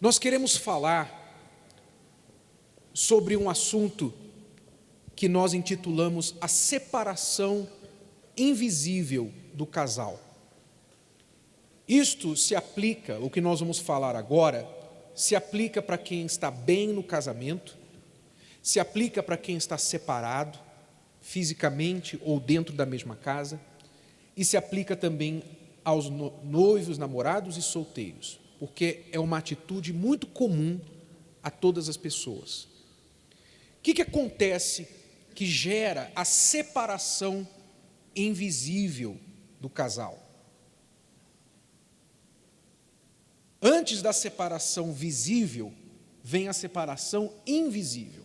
Nós queremos falar sobre um assunto que nós intitulamos a separação invisível do casal. Isto se aplica, o que nós vamos falar agora, se aplica para quem está bem no casamento, se aplica para quem está separado, fisicamente ou dentro da mesma casa, e se aplica também aos noivos, namorados e solteiros, porque é uma atitude muito comum a todas as pessoas. O que acontece que gera a separação invisível do casal? Antes da separação visível, vem a separação invisível,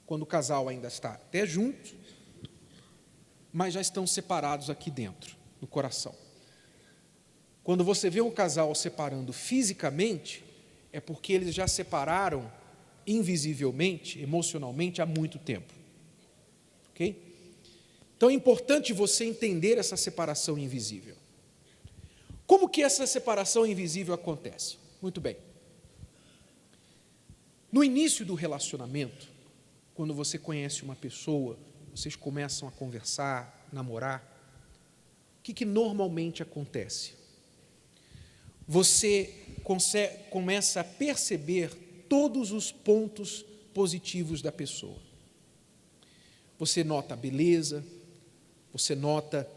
quando o casal ainda está até junto, mas já estão separados aqui dentro, no coração. Quando você vê um casal separando fisicamente, é porque eles já separaram invisivelmente, emocionalmente, há muito tempo. Ok? Então é importante você entender essa separação invisível. Como que essa separação invisível acontece? Muito bem. No início do relacionamento, quando você conhece uma pessoa, vocês começam a conversar, namorar, o que normalmente acontece? Você começa a perceber todos os pontos positivos da pessoa. Você nota a beleza, você nota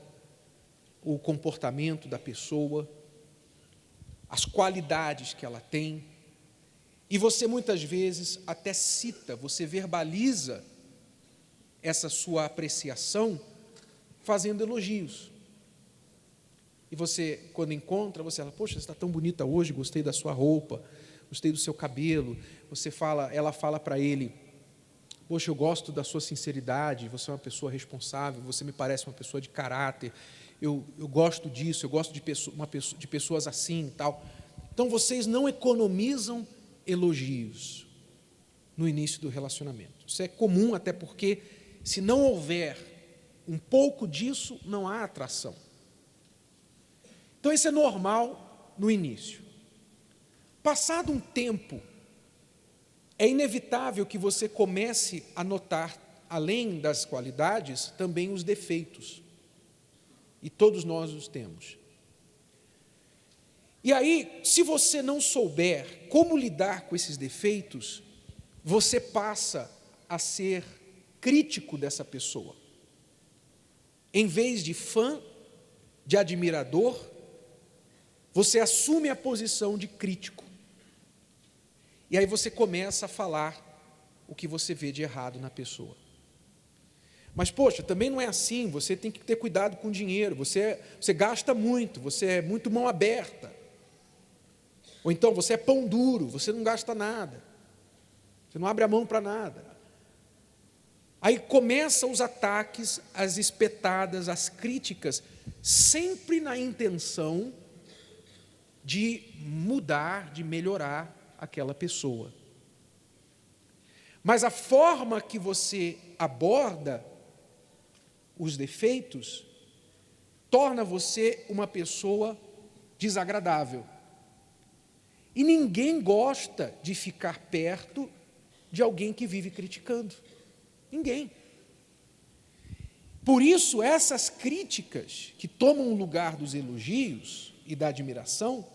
o comportamento da pessoa, as qualidades que ela tem, e você muitas vezes até cita, você verbaliza essa sua apreciação fazendo elogios. E você, quando encontra, você fala, poxa, você está tão bonita hoje, gostei da sua roupa, gostei do seu cabelo. Ela fala para ele, poxa, eu gosto da sua sinceridade, você é uma pessoa responsável, você me parece uma pessoa de caráter, eu gosto disso, eu gosto de pessoas assim e tal. Então, vocês não economizam elogios no início do relacionamento. Isso é comum, até porque, se não houver um pouco disso, não há atração. Então, isso é normal no início. Passado um tempo, é inevitável que você comece a notar, além das qualidades, também os defeitos. E todos nós os temos. E aí, se você não souber como lidar com esses defeitos, você passa a ser crítico dessa pessoa. Em vez de fã, de admirador, você assume a posição de crítico. E aí você começa a falar o que você vê de errado na pessoa. Mas, poxa, também não é assim, você tem que ter cuidado com o dinheiro, você gasta muito, você é muito mão aberta. Ou então, você é pão duro, você não gasta nada, você não abre a mão para nada. Aí começam os ataques, as espetadas, as críticas, sempre na intenção de mudar, de melhorar aquela pessoa. Mas a forma que você aborda os defeitos torna você uma pessoa desagradável. E ninguém gosta de ficar perto de alguém que vive criticando. Ninguém. Por isso, essas críticas que tomam o lugar dos elogios e da admiração,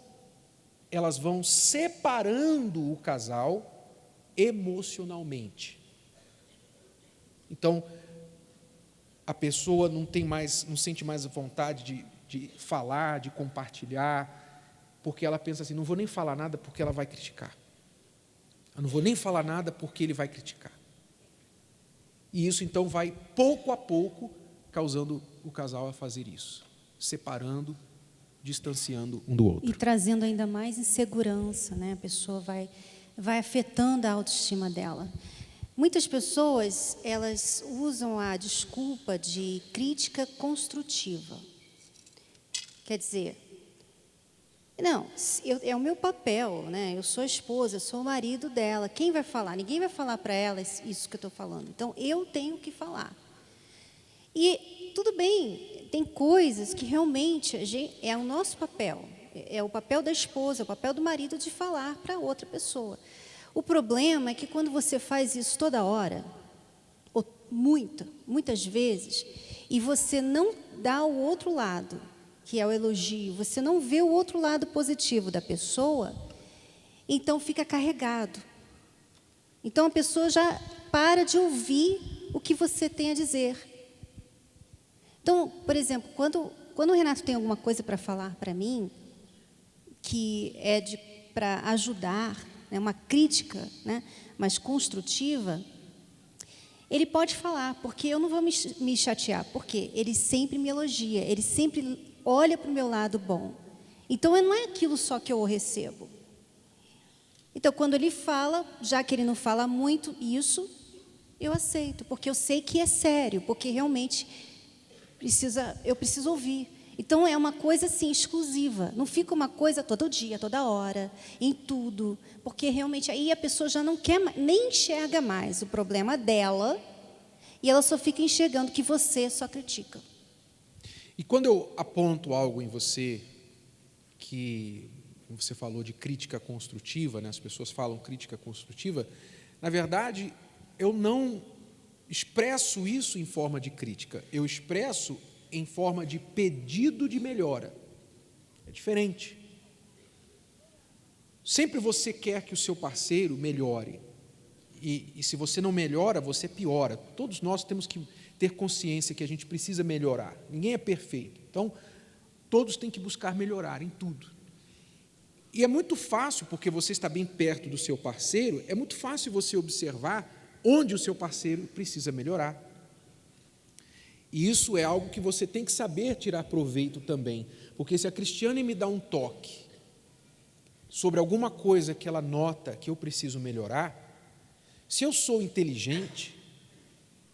elas vão separando o casal emocionalmente. Então, a pessoa não sente mais vontade de falar, de compartilhar, porque ela pensa assim, não vou nem falar nada porque ela vai criticar. Eu não vou nem falar nada porque ele vai criticar. E isso, então, vai, pouco a pouco, causando o casal a fazer isso, separando, distanciando um do outro. E trazendo ainda mais insegurança, né? A pessoa vai afetando a autoestima dela. Muitas pessoas, elas usam a desculpa de crítica construtiva. Quer dizer, não, é o meu papel, né? Eu sou a esposa, eu sou o marido dela. Quem vai falar? Ninguém vai falar para ela isso que eu estou falando. Então, eu tenho que falar. E tudo bem, tem coisas que realmente é o nosso papel. É o papel da esposa, é o papel do marido de falar para outra pessoa. O problema é que quando você faz isso toda hora, ou muitas vezes, e você não dá o outro lado, que é o elogio, você não vê o outro lado positivo da pessoa, então fica carregado. Então a pessoa já para de ouvir o que você tem a dizer. Então, por exemplo, quando o Renato tem alguma coisa para falar para mim, que é para ajudar, né, uma crítica, né, mas construtiva, ele pode falar, porque eu não vou me chatear, porque ele sempre me elogia, ele sempre olha para o meu lado bom. Então, não é aquilo só que eu recebo. Então, quando ele fala, já que ele não fala muito, isso eu aceito, porque eu sei que é sério, porque realmente eu preciso ouvir. Então, é uma coisa assim, exclusiva. Não fica uma coisa todo dia, toda hora, em tudo. Porque realmente aí a pessoa já não quer, nem enxerga mais o problema dela, e ela só fica enxergando que você só critica. E quando eu aponto algo em você, que você falou de crítica construtiva, né? As pessoas falam crítica construtiva, na verdade, eu não expresso isso em forma de crítica, eu expresso em forma de pedido de melhora. É diferente. Sempre você quer que o seu parceiro melhore. E se você não melhora, você piora. Todos nós temos que ter consciência que a gente precisa melhorar. Ninguém é perfeito. Então, todos têm que buscar melhorar em tudo. E é muito fácil, porque você está bem perto do seu parceiro, é muito fácil você observar onde o seu parceiro precisa melhorar. E isso é algo que você tem que saber tirar proveito também, porque se a Cristiane me dá um toque sobre alguma coisa que ela nota que eu preciso melhorar, se eu sou inteligente,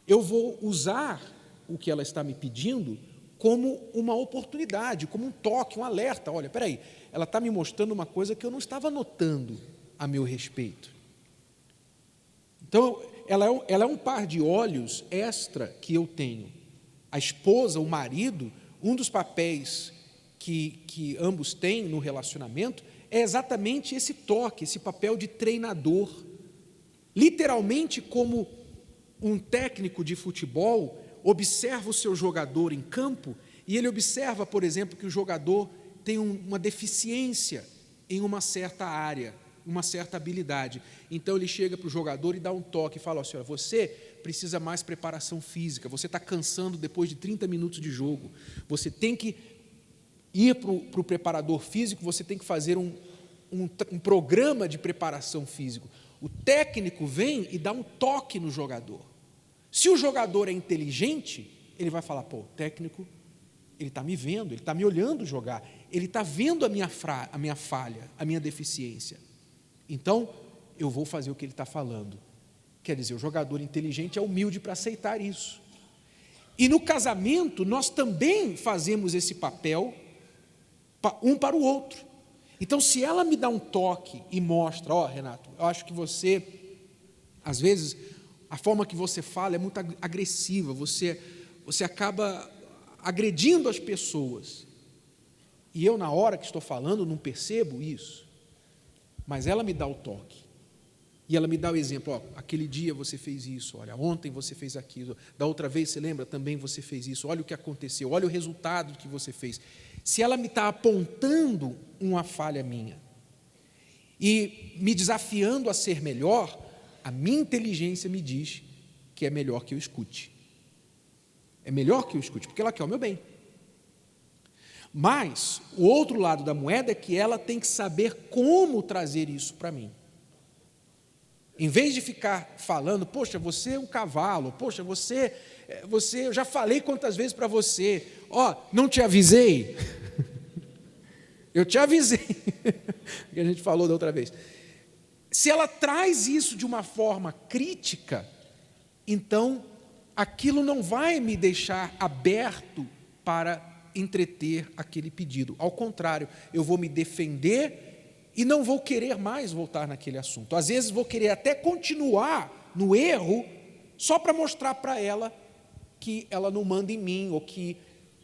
eu vou usar o que ela está me pedindo como uma oportunidade, como um toque, um alerta. Olha, espera aí, ela está me mostrando uma coisa que eu não estava notando a meu respeito. Então, ela é um par de olhos extra que eu tenho. A esposa, o marido, um dos papéis que ambos têm no relacionamento é exatamente esse toque, esse papel de treinador. Literalmente, como um técnico de futebol observa o seu jogador em campo e ele observa, por exemplo, que o jogador tem uma deficiência em uma certa área, uma certa habilidade. Então, ele chega para o jogador e dá um toque e fala: ó, senhora, você precisa mais preparação física, você está cansando depois de 30 minutos de jogo, você tem que ir para o preparador físico, você tem que fazer um programa de preparação física. O técnico vem e dá um toque no jogador. Se o jogador é inteligente, ele vai falar: pô, o técnico, ele está me vendo, ele está me olhando jogar, ele está vendo a minha falha, a minha deficiência. Então, eu vou fazer o que ele está falando. Quer dizer, o jogador inteligente é humilde para aceitar isso. E no casamento, nós também fazemos esse papel um para o outro. Então, se ela me dá um toque e mostra: ó, Renato, eu acho que você, às vezes, a forma que você fala é muito agressiva, você acaba agredindo as pessoas. E eu, na hora que estou falando, não percebo isso. Mas ela me dá o toque. E ela me dá o exemplo: ó, aquele dia você fez isso, olha, ontem você fez aquilo, da outra vez, você lembra, também você fez isso, olha o que aconteceu, olha o resultado que você fez. Se ela me está apontando uma falha minha e me desafiando a ser melhor, a minha inteligência me diz que é melhor que eu escute. É melhor que eu escute, porque ela quer o meu bem. Mas o outro lado da moeda é que ela tem que saber como trazer isso para mim. Em vez de ficar falando: poxa, você é um cavalo, poxa, você eu já falei quantas vezes para você, ó, não te avisei? Eu te avisei, que a gente falou da outra vez. Se ela traz isso de uma forma crítica, então aquilo não vai me deixar aberto para entreter aquele pedido. Ao contrário, eu vou me defender e não vou querer mais voltar naquele assunto. Às vezes vou querer até continuar no erro, só para mostrar para ela que ela não manda em mim, ou que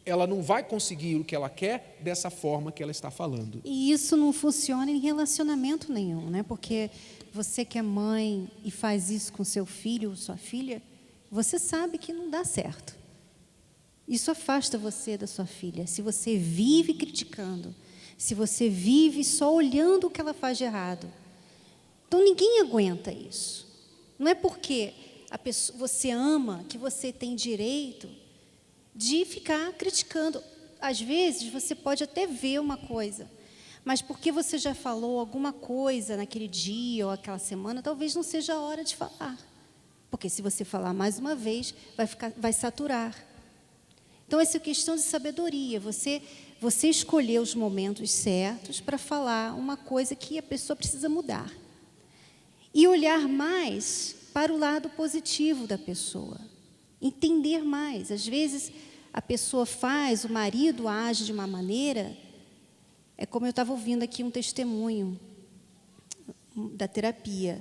ela não vai conseguir o que ela quer dessa forma que ela está falando. E isso não funciona em relacionamento nenhum, né? Porque você que é mãe e faz isso com seu filho ou sua filha, você sabe que não dá certo. Isso afasta você da sua filha. Se você vive criticando, se você vive só olhando o que ela faz de errado. Então, ninguém aguenta isso. Não é porque você ama que você tem direito de ficar criticando. Às vezes, você pode até ver uma coisa, mas porque você já falou alguma coisa naquele dia ou aquela semana, talvez não seja a hora de falar. Porque se você falar mais uma vez, vai saturar. Então, essa é questão de sabedoria. Você escolher os momentos certos para falar uma coisa que a pessoa precisa mudar. E olhar mais para o lado positivo da pessoa. Entender mais. Às vezes, a pessoa o marido age de uma maneira... É como eu estava ouvindo aqui um testemunho da terapia.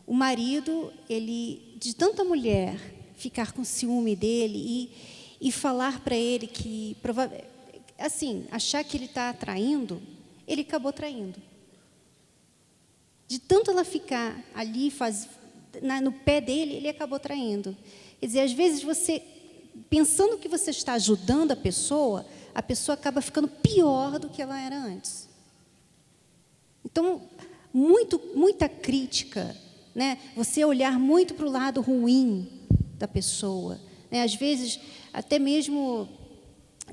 O marido, de tanta mulher ficar com ciúme dele e falar para ele que, assim, achar que ele está traindo, ele acabou traindo. De tanto ela ficar ali, no pé dele, ele acabou traindo. Quer dizer, às vezes você, pensando que você está ajudando a pessoa acaba ficando pior do que ela era antes. Então, muita crítica, né? Você olhar muito para o lado ruim da pessoa, né? Às vezes, até mesmo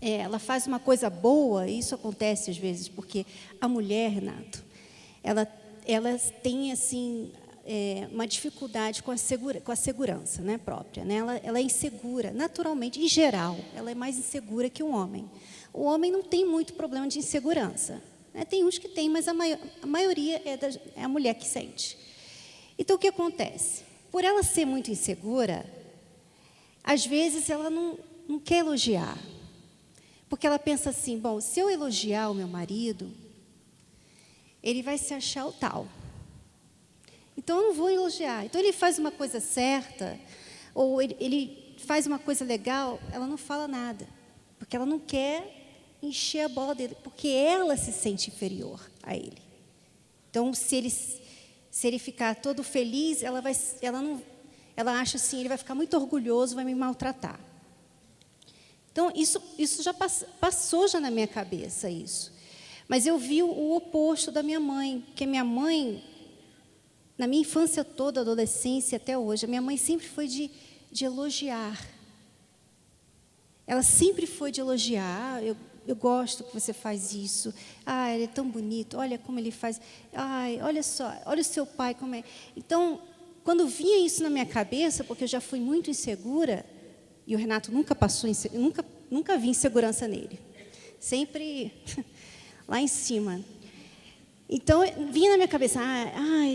ela faz uma coisa boa, e isso acontece às vezes, porque a mulher, Renato, ela tem assim uma dificuldade com a segurança, né, própria, né? Ela é insegura, naturalmente, em geral, ela é mais insegura que o homem. O homem não tem muito problema de insegurança, né? Tem uns que tem, mas a maioria é a mulher que sente. Então, o que acontece? Por ela ser muito insegura, às vezes ela não quer elogiar, porque ela pensa assim, bom, se eu elogiar o meu marido, ele vai se achar o tal. Então, eu não vou elogiar. Então, ele faz uma coisa certa, ou ele faz uma coisa legal, ela não fala nada, porque ela não quer encher a bola dele, porque ela se sente inferior a ele. Então, se ele ficar todo feliz, ela acha assim, ele vai ficar muito orgulhoso, vai me maltratar. Então, isso já passou já na minha cabeça, isso. Mas eu vi o oposto da minha mãe, porque minha mãe, na minha infância toda, adolescência até hoje, a minha mãe sempre foi de elogiar. Ela sempre foi de elogiar. Eu gosto que você faz isso. Ah, ele é tão bonito. Olha como ele faz. Ai, olha só, olha o seu pai como é. Então, quando vinha isso na minha cabeça, porque eu já fui muito insegura, e o Renato nunca vi insegurança nele. Sempre lá em cima. Então, vinha na minha cabeça,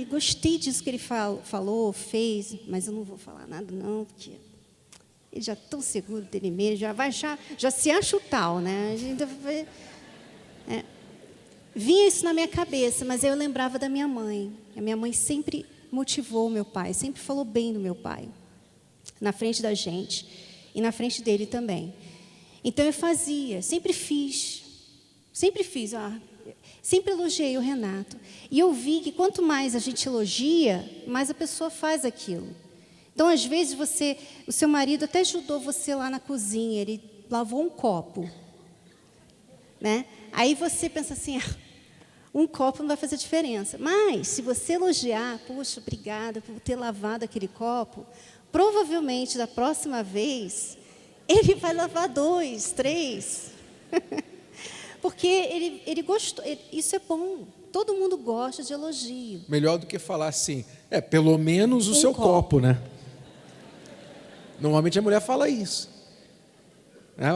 gostei disso que ele falou, fez, mas eu não vou falar nada, não, porque ele já é tão seguro dele mesmo, já se acha o tal, né? Vinha isso na minha cabeça, mas eu lembrava da minha mãe. A minha mãe sempre motivou o meu pai, sempre falou bem do meu pai, na frente da gente e na frente dele também. Então, eu fazia, sempre fiz, sempre elogiei o Renato. E eu vi que quanto mais a gente elogia, mais a pessoa faz aquilo. Então, às vezes, o seu marido até ajudou você lá na cozinha, ele lavou um copo, né? Aí você pensa assim, um copo não vai fazer diferença. Mas, se você elogiar, poxa, obrigada por ter lavado aquele copo, provavelmente, da próxima vez, ele vai lavar 2, 3. Porque ele gostou. Isso é bom. Todo mundo gosta de elogio. Melhor do que falar assim, pelo menos o seu copo, né? Normalmente a mulher fala isso.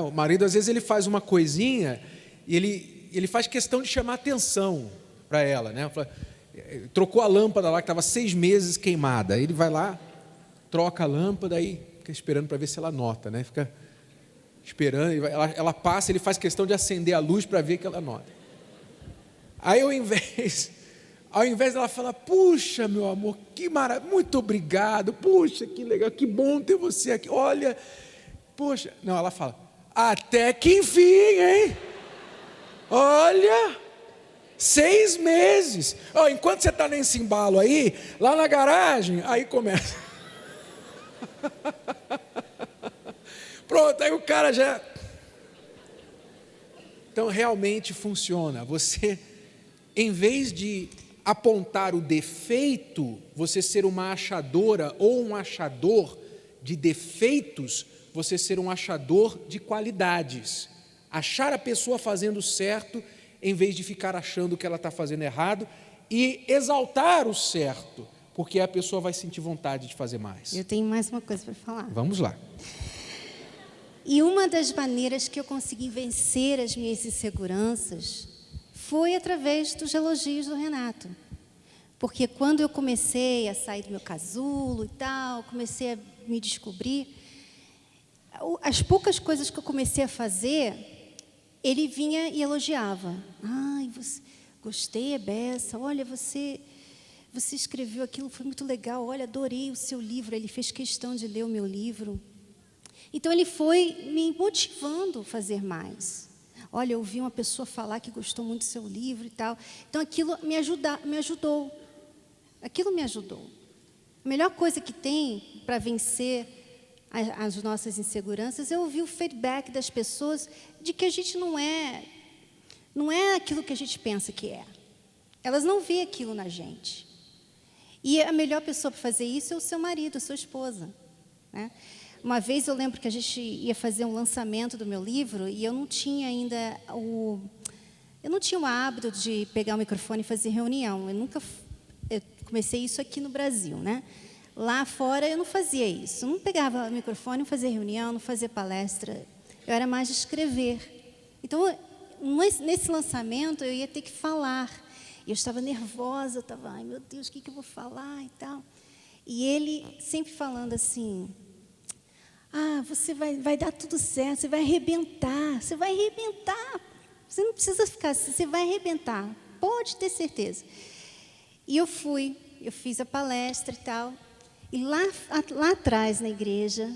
O marido, às vezes, ele faz uma coisinha e ele faz questão de chamar atenção para ela, né? Trocou a lâmpada lá que estava 6 meses queimada. Aí ele vai lá, troca a lâmpada e fica esperando para ver se ela nota, né? Fica esperando, ela passa, ele faz questão de acender a luz para ver que ela nota. Aí, ao invés dela falar, puxa, meu amor, que maravilha, muito obrigado, puxa, que legal, que bom ter você aqui, olha, poxa. Não, ela fala, Até que enfim, hein? Olha, 6 meses. Oh, enquanto você está nesse embalo aí, lá na garagem, aí começa. Pronto, aí o cara já... Então, realmente funciona. Você, em vez de apontar o defeito, você ser uma achadora ou um achador de defeitos, você ser um achador de qualidades. Achar a pessoa fazendo certo, em vez de ficar achando que ela está fazendo errado, e exaltar o certo, porque a pessoa vai sentir vontade de fazer mais. Eu tenho mais uma coisa para falar. Vamos lá. E uma das maneiras que eu consegui vencer as minhas inseguranças foi através dos elogios do Renato. Porque quando eu comecei a sair do meu casulo e tal, comecei a me descobrir, as poucas coisas que eu comecei a fazer, ele vinha e elogiava. Ai, gostei, Bessa, olha, você escreveu aquilo, foi muito legal, olha, adorei o seu livro, ele fez questão de ler o meu livro. Então, ele foi me motivando a fazer mais. Olha, eu ouvi uma pessoa falar que gostou muito do seu livro e tal. Então, aquilo me ajudou. Aquilo me ajudou. A melhor coisa que tem para vencer as nossas inseguranças é ouvir o feedback das pessoas de que a gente não é aquilo que a gente pensa que é. Elas não veem aquilo na gente. E a melhor pessoa para fazer isso é o seu marido, a sua esposa, né? Uma vez eu lembro que a gente ia fazer um lançamento do meu livro e eu não tinha ainda o hábito de pegar o microfone e fazer reunião. Eu comecei isso aqui no Brasil, né? Lá fora eu não fazia isso. Eu não pegava o microfone, não fazia reunião, não fazia palestra. Eu era mais de escrever. Então, nesse lançamento eu ia ter que falar. E eu estava nervosa, eu estava, ai meu Deus, o que eu vou falar e tal. E ele sempre falando assim: você vai dar tudo certo, você vai arrebentar, você não precisa ficar assim, você vai arrebentar, pode ter certeza. E eu fiz a palestra e tal, e lá atrás na igreja,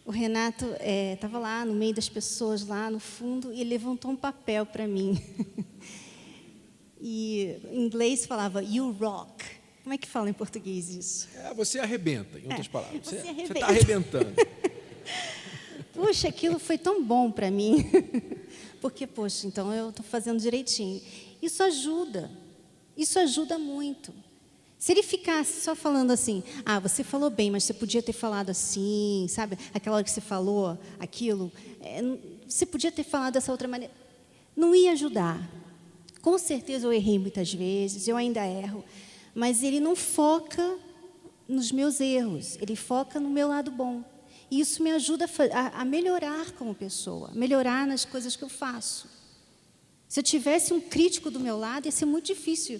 o Renato estava lá no meio das pessoas, lá no fundo, e ele levantou um papel para mim. E em inglês falava, "You rock". Como é que fala em português isso? Você arrebenta, em outras palavras. Você está arrebentando. Puxa, aquilo foi tão bom para mim. Porque, poxa, então eu estou fazendo direitinho. Isso ajuda muito. Se ele ficasse só falando assim, você falou bem, mas você podia ter falado assim, sabe? Aquela hora que você falou aquilo, você podia ter falado dessa outra maneira. Não ia ajudar. Com certeza eu errei muitas vezes, eu ainda erro. Mas ele não foca nos meus erros, ele foca no meu lado bom. E isso me ajuda a melhorar como pessoa, melhorar nas coisas que eu faço. Se eu tivesse um crítico do meu lado, ia ser muito difícil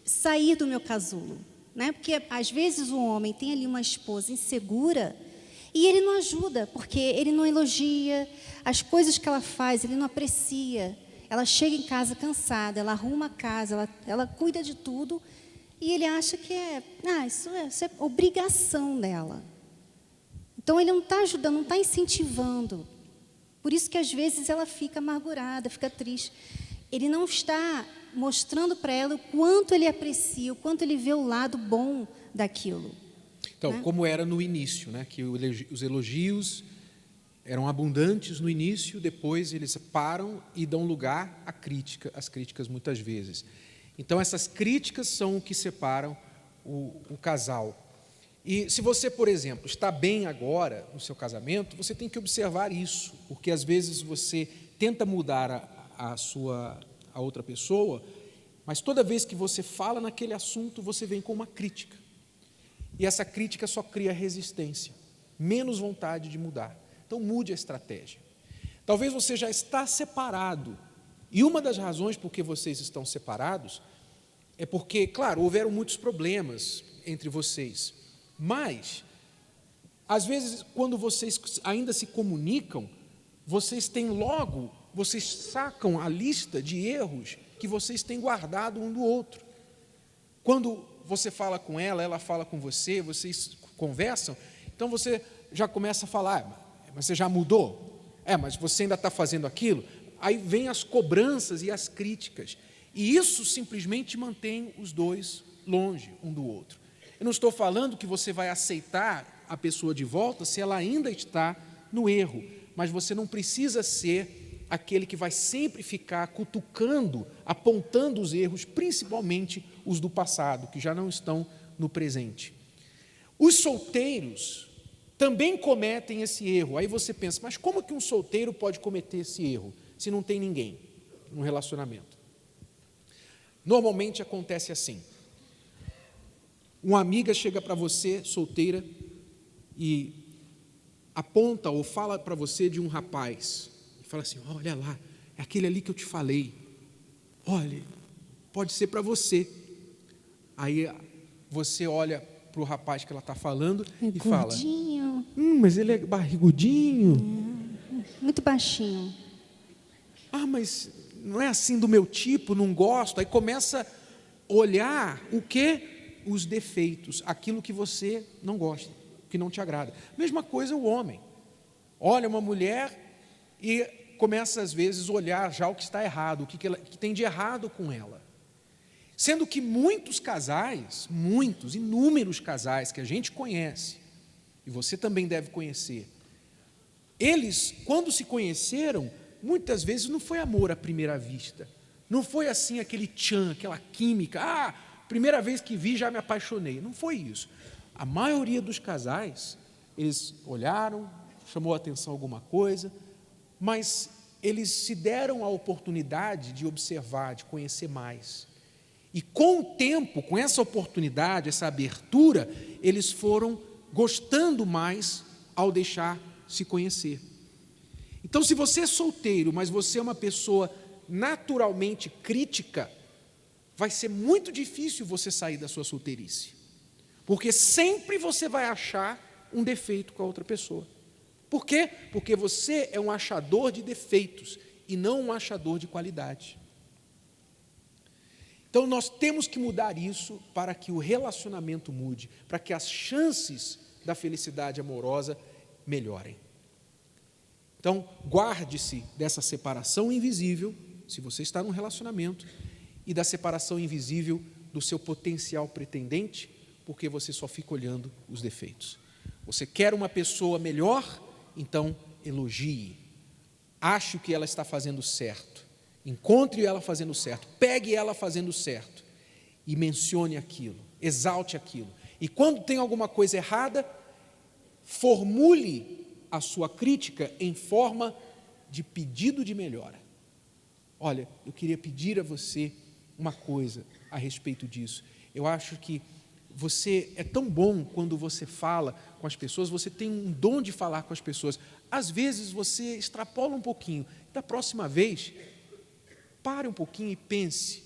sair do meu casulo, né? Porque, às vezes, o homem tem ali uma esposa insegura e ele não ajuda, porque ele não elogia, as coisas que ela faz, ele não aprecia. Ela chega em casa cansada, ela arruma a casa, ela cuida de tudo, e ele acha que isso é obrigação dela. Então, ele não está ajudando, não está incentivando. Por isso que, às vezes, ela fica amargurada, fica triste. Ele não está mostrando para ela o quanto ele aprecia, o quanto ele vê o lado bom daquilo. Então, né? Como era no início, né? Que os elogios eram abundantes no início, depois eles param e dão lugar à crítica, às críticas muitas vezes. Então, essas críticas são o que separam o casal. E se você, por exemplo, está bem agora no seu casamento, você tem que observar isso, porque às vezes você tenta mudar a outra pessoa, mas toda vez que você fala naquele assunto, você vem com uma crítica. E essa crítica só cria resistência, menos vontade de mudar. Então, mude a estratégia. Talvez você já está separado, e uma das razões por que vocês estão separados é porque, claro, houveram muitos problemas entre vocês, mas, às vezes, quando vocês ainda se comunicam, vocês sacam a lista de erros que vocês têm guardado um do outro. Quando você fala com ela, ela fala com você, vocês conversam, então você já começa a falar, mas você já mudou? Mas você ainda está fazendo aquilo? Aí vem as cobranças e as críticas. E isso simplesmente mantém os dois longe um do outro. Eu não estou falando que você vai aceitar a pessoa de volta se ela ainda está no erro, mas você não precisa ser aquele que vai sempre ficar cutucando, apontando os erros, principalmente os do passado, que já não estão no presente. Os solteiros também cometem esse erro. Aí você pensa, mas como que um solteiro pode cometer esse erro se não tem ninguém no relacionamento? Normalmente acontece assim. Uma amiga chega para você, solteira, e aponta ou fala para você de um rapaz, e fala assim, olha lá, é aquele ali que eu te falei, olha, pode ser para você. Aí você olha para o rapaz que ela está falando e fala, mas ele é barrigudinho. Muito baixinho. Mas não é assim do meu tipo, não gosto. Aí começa a olhar o quê? Os defeitos, aquilo que você não gosta, que não te agrada. Mesma coisa o homem. Olha uma mulher e começa às vezes a olhar já o que está errado, o que tem de errado com ela. Sendo que muitos casais, inúmeros casais que a gente conhece, e você também deve conhecer, eles, quando se conheceram, muitas vezes não foi amor à primeira vista, não foi assim aquele tchan, aquela química, primeira vez que vi já me apaixonei, não foi isso. A maioria dos casais, eles olharam, chamou a atenção alguma coisa, mas eles se deram a oportunidade de observar, de conhecer mais. E com o tempo, com essa oportunidade, essa abertura, eles foram gostando mais ao deixar se conhecer. Então, se você é solteiro, mas você é uma pessoa naturalmente crítica, vai ser muito difícil você sair da sua solteirice. Porque sempre você vai achar um defeito com a outra pessoa. Por quê? Porque você é um achador de defeitos e não um achador de qualidade. Então, nós temos que mudar isso para que o relacionamento mude, para que as chances da felicidade amorosa melhorem. Então, guarde-se dessa separação invisível, se você está num relacionamento, e da separação invisível do seu potencial pretendente, porque você só fica olhando os defeitos. Você quer uma pessoa melhor? Então, elogie. Ache que ela está fazendo certo. Encontre ela fazendo certo. Pegue ela fazendo certo. E mencione aquilo. Exalte aquilo. E quando tem alguma coisa errada, formule a sua crítica em forma de pedido de melhora. Olha, eu queria pedir a você uma coisa a respeito disso. Eu acho que você é tão bom quando você fala com as pessoas, você tem um dom de falar com as pessoas. Às vezes você extrapola um pouquinho. Da próxima vez, pare um pouquinho e pense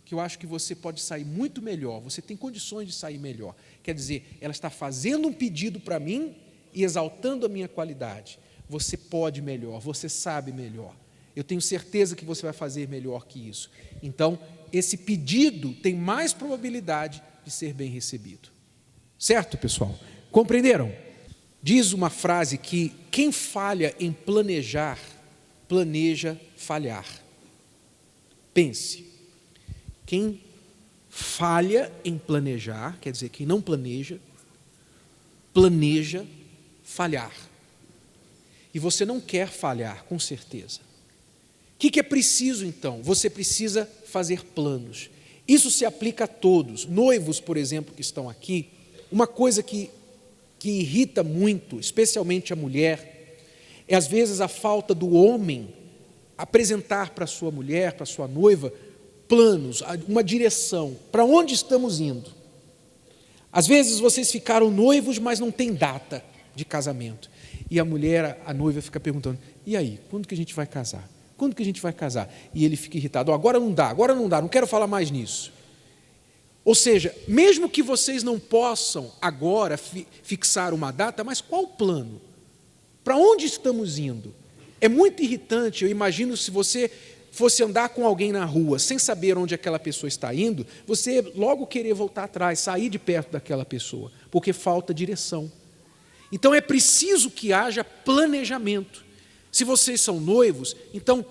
que eu acho que você pode sair muito melhor, você tem condições de sair melhor. Quer dizer, ela está fazendo um pedido para mim e exaltando a minha qualidade. Você pode melhor, você sabe melhor. Eu tenho certeza que você vai fazer melhor que isso. Então, esse pedido tem mais probabilidade de ser bem recebido. Certo, pessoal? Compreenderam? Diz uma frase que quem falha em planejar, planeja falhar. Pense. Quem falha em planejar, quer dizer, quem não planeja, planeja falhar. E você não quer falhar, com certeza. O que é preciso, então? Você precisa fazer planos. Isso se aplica a todos. Noivos, por exemplo, que estão aqui, uma coisa que irrita muito, especialmente a mulher, é às vezes a falta do homem apresentar para a sua mulher, para a sua noiva, planos, uma direção, para onde estamos indo. Às vezes vocês ficaram noivos, mas não tem data de casamento. E a mulher, a noiva, fica perguntando, e aí, quando que a gente vai casar? Quando que a gente vai casar? E ele fica irritado, agora não dá, não quero falar mais nisso. Ou seja, mesmo que vocês não possam agora fixar uma data, mas qual o plano? Para onde estamos indo? É muito irritante, eu imagino, se você fosse andar com alguém na rua, sem saber onde aquela pessoa está indo, você logo querer voltar atrás, sair de perto daquela pessoa, porque falta direção. Então é preciso que haja planejamento. Se vocês são noivos, então,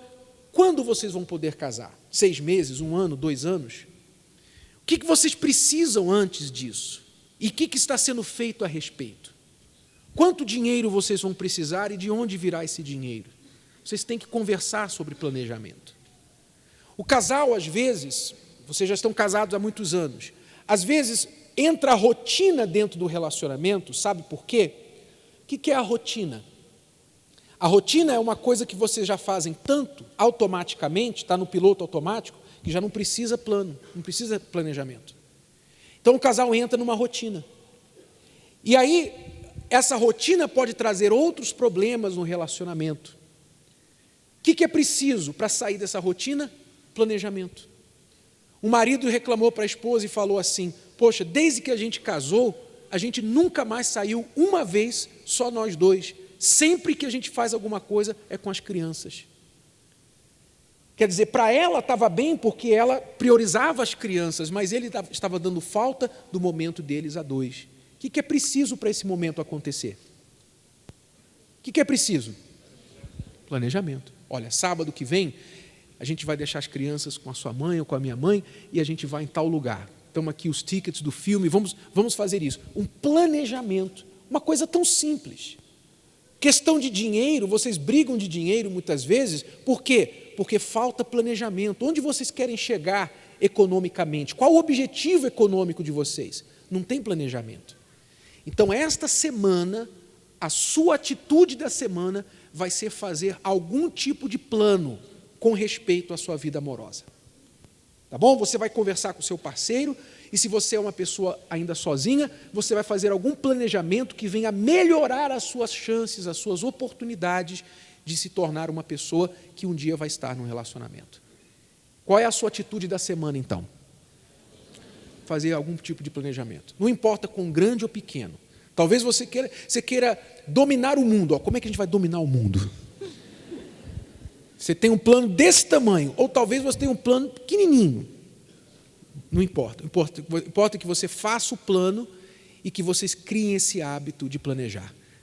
quando vocês vão poder casar? 6 meses, 1 ano, 2 anos? O que vocês precisam antes disso? E o que está sendo feito a respeito? Quanto dinheiro vocês vão precisar e de onde virá esse dinheiro? Vocês têm que conversar sobre planejamento. O casal, às vezes, vocês já estão casados há muitos anos, às vezes entra a rotina dentro do relacionamento, sabe por quê? O que é a rotina? A rotina é uma coisa que vocês já fazem tanto, automaticamente, está no piloto automático, que já não precisa plano, não precisa planejamento. Então o casal entra numa rotina. E aí, essa rotina pode trazer outros problemas no relacionamento. O que é preciso para sair dessa rotina? Planejamento. O marido reclamou para a esposa e falou assim: poxa, desde que a gente casou, a gente nunca mais saiu uma vez, só nós dois. Sempre que a gente faz alguma coisa é com as crianças. Quer dizer, para ela estava bem porque ela priorizava as crianças, mas ele estava dando falta do momento deles a dois. O que é preciso para esse momento acontecer? O que é preciso? Planejamento. Olha, sábado que vem, a gente vai deixar as crianças com a sua mãe ou com a minha mãe e a gente vai em tal lugar. Estão aqui os tickets do filme, vamos fazer isso. Um planejamento, uma coisa tão simples. Questão de dinheiro, vocês brigam de dinheiro muitas vezes, por quê? Porque falta planejamento. Onde vocês querem chegar economicamente? Qual o objetivo econômico de vocês? Não tem planejamento. Então, esta semana, a sua atitude da semana vai ser fazer algum tipo de plano com respeito à sua vida amorosa. Tá bom? Você vai conversar com o seu parceiro, e se você é uma pessoa ainda sozinha, você vai fazer algum planejamento que venha melhorar as suas chances, as suas oportunidades de se tornar uma pessoa que um dia vai estar num relacionamento. Qual é a sua atitude da semana, então? Fazer algum tipo de planejamento. Não importa quão grande ou pequeno. Talvez você queira dominar o mundo. Como é que a gente vai dominar o mundo? Você tem um plano desse tamanho, ou talvez você tenha um plano pequenininho. Não importa. Importa que você faça o plano e que vocês criem esse hábito de planejar.